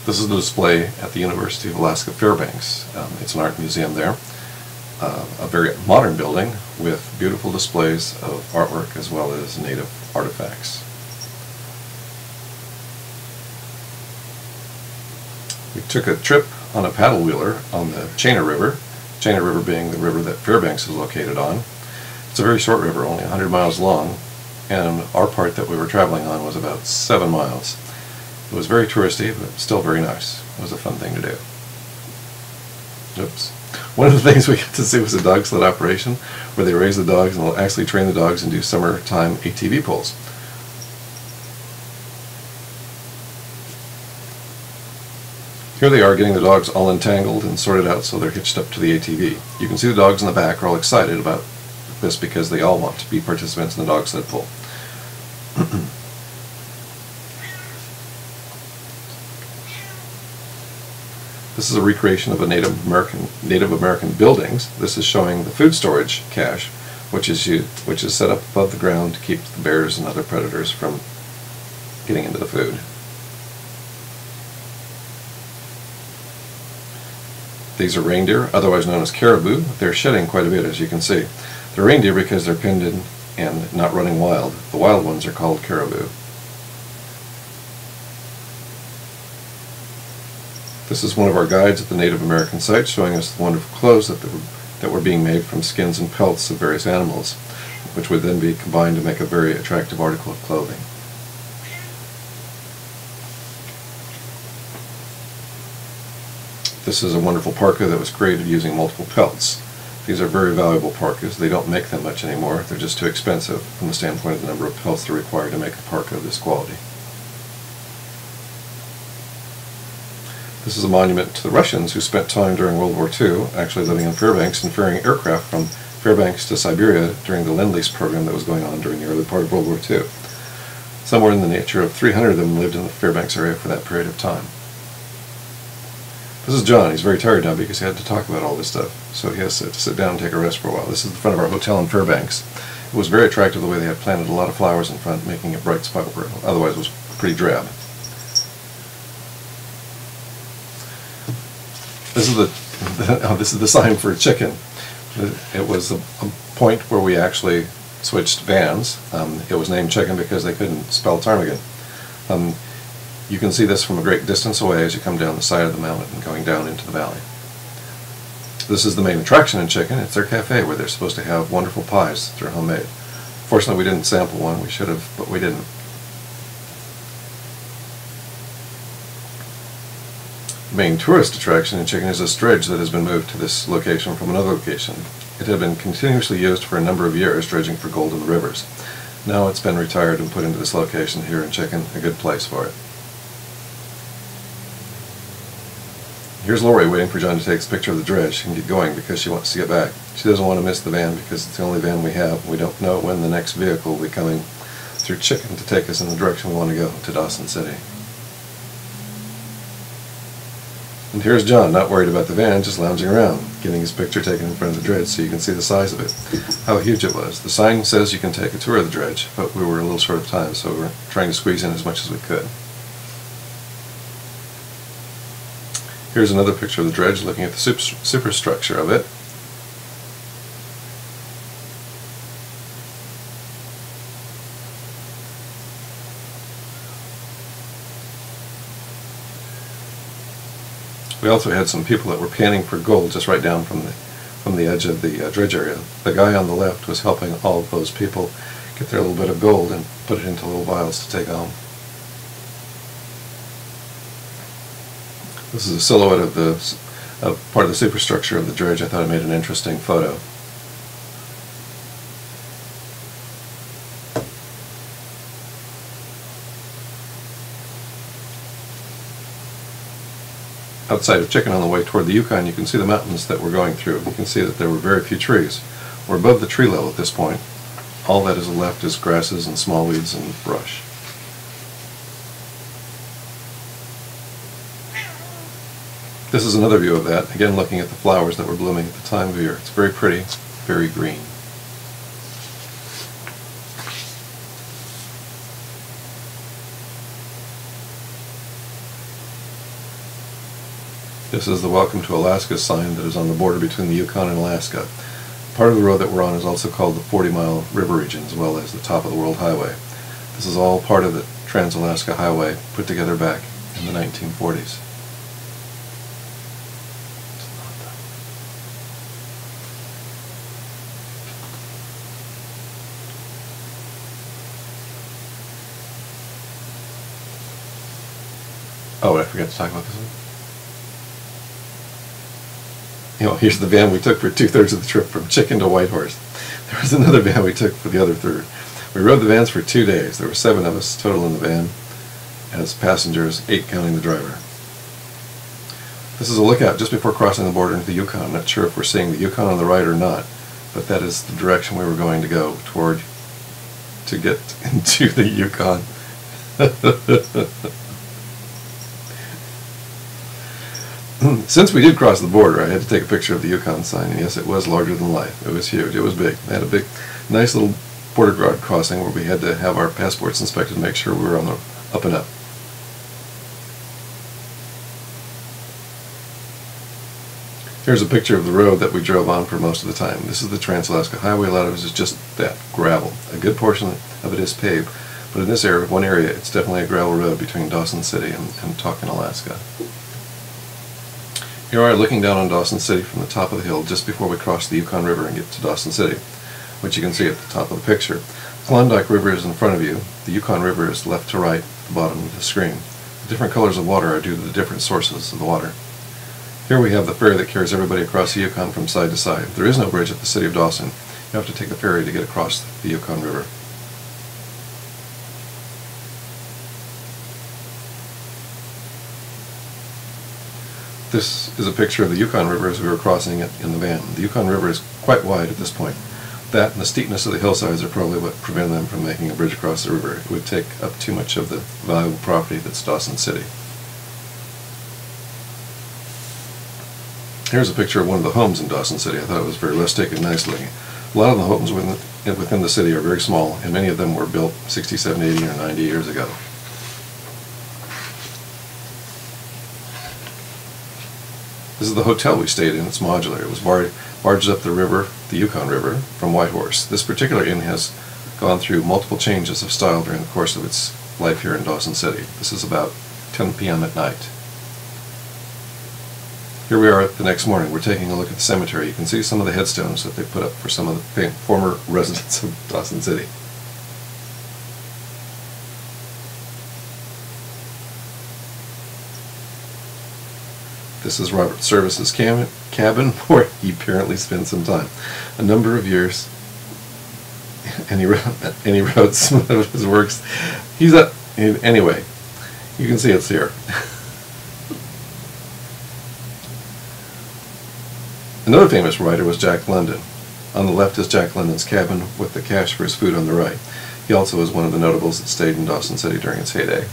This is the display at the University of Alaska-Fairbanks. It's an art museum there. A very modern building with beautiful displays of artwork as well as native artifacts. We took a trip on a paddle wheeler on the Chainer River being the river that Fairbanks is located on. It's a very short river, only 100 miles long, and our part that we were traveling on was about 7 miles. It was very touristy, but still very nice. It was a fun thing to do. Oops. One of the things we got to see was a dog sled operation, where they raise the dogs and will actually train the dogs and do summertime ATV pulls. Here they are getting the dogs all entangled and sorted out so they're hitched up to the ATV. You can see the dogs in the back are all excited about this because they all want to be participants in the dog sled pull. This is a recreation of a Native American buildings. This is showing the food storage cache, which is set up above the ground to keep the bears and other predators from getting into the food. These are reindeer, otherwise known as caribou. They're shedding quite a bit, as you can see. They're reindeer because they're pinned in and not running wild. The wild ones are called caribou. This is one of our guides at the Native American site showing us the wonderful clothes that were being made from skins and pelts of various animals, which would then be combined to make a very attractive article of clothing. This is a wonderful parka that was created using multiple pelts. These are very valuable parkas. They don't make them much anymore. They're just too expensive from the standpoint of the number of pelts that are required to make a parka of this quality. This is a monument to the Russians who spent time during World War II actually living in Fairbanks and ferrying aircraft from Fairbanks to Siberia during the Lend-Lease program that was going on during the early part of World War II. Somewhere in the nature of 300 of them lived in the Fairbanks area for that period of time. This is John. He's very tired now because he had to talk about all this stuff, so he has to sit down and take a rest for a while. This is the front of our hotel in Fairbanks. It was very attractive the way they had planted a lot of flowers in front, making it bright spot where otherwise it was pretty drab. This is the sign for chicken. It was a point where we actually switched vans. It was named Chicken because they couldn't spell ptarmigan. You can see this from a great distance away as you come down the side of the mountain and going down into the valley. This is the main attraction in Chicken. It's their cafe where they're supposed to have wonderful pies that are homemade. Fortunately, we didn't sample one. We should have, but we didn't. The main tourist attraction in Chicken is this dredge that has been moved to this location from another location. It had been continuously used for a number of years, dredging for gold in the rivers. Now it's been retired and put into this location here in Chicken, a good place for it. Here's Lori waiting for John to take a picture of the dredge and get going because she wants to get back. She doesn't want to miss the van because it's the only van we have. We don't know when the next vehicle will be coming through Chicken to take us in the direction we want to go, to Dawson City. And here's John, not worried about the van, just lounging around, getting his picture taken in front of the dredge so you can see the size of it, how huge it was. The sign says you can take a tour of the dredge, but we were a little short of time, so we're trying to squeeze in as much as we could. Here's another picture of the dredge looking at the superstructure of it. We also had some people that were panning for gold just right down from the edge of the dredge area. The guy on the left was helping all of those people get their little bit of gold and put it into little vials to take home. This is a silhouette of part of the superstructure of the dredge. I thought it made an interesting photo. Outside of Chicken on the way toward the Yukon, you can see the mountains that we're going through. You can see that there were very few trees. We're above the tree level at this point. All that is left is grasses and small weeds and brush. This is another view of that, again looking at the flowers that were blooming at the time of year. It's very pretty, very green. This is the Welcome to Alaska sign that is on the border between the Yukon and Alaska. Part of the road that we're on is also called the 40-mile river region, as well as the top of the World Highway. This is all part of the Trans-Alaska Highway put together back in the 1940s. Oh, I forgot to talk about this one. Here's the van we took for 2/3 of the trip from Chicken to Whitehorse. There was another van we took for the other third. We rode the vans for 2 days. There were 7 of us total in the van, as passengers, 8 counting the driver. This is a lookout just before crossing the border into the Yukon. I'm not sure if we're seeing the Yukon on the right or not, but that is the direction we were going to go toward to get into the Yukon. Since we did cross the border, I had to take a picture of the Yukon sign, and yes, it was larger than life. It was huge. It was big. They had a big, nice little border guard crossing where we had to have our passports inspected to make sure we were on the up and up. Here's a picture of the road that we drove on for most of the time. This is the Trans-Alaska Highway. A lot of it is just that, gravel. A good portion of it is paved, but in this area, one area, it's definitely a gravel road between Dawson City and Tonkin, Alaska. Here we are looking down on Dawson City from the top of the hill just before we cross the Yukon River and get to Dawson City, which you can see at the top of the picture. The Klondike River is in front of you. The Yukon River is left to right at the bottom of the screen. The different colors of water are due to the different sources of the water. Here we have the ferry that carries everybody across the Yukon from side to side. There is no bridge at the city of Dawson. You have to take the ferry to get across the Yukon River. This is a picture of the Yukon River as we were crossing it in the van. The Yukon River is quite wide at this point. That and the steepness of the hillsides are probably what prevented them from making a bridge across the river. It would take up too much of the valuable property that's Dawson City. Here's a picture of one of the homes in Dawson City. I thought it was very rustic and nice looking. A lot of the homes within the city are very small, and many of them were built 60, 70, 80, or 90 years ago. This is the hotel we stayed in. It's modular. It was barged up the river, the Yukon River, from Whitehorse. This particular inn has gone through multiple changes of style during the course of its life here in Dawson City. This is about 10 p.m. at night. Here we are the next morning. We're taking a look at the cemetery. You can see some of the headstones that they put up for some of the former residents of Dawson City. This is Robert Service's cabin, where he apparently spent some time, a number of years, and he wrote some of his works. Anyway, you can see it's here. Another famous writer was Jack London. On the left is Jack London's cabin with the cache for his food on the right. He also was one of the notables that stayed in Dawson City during its heyday.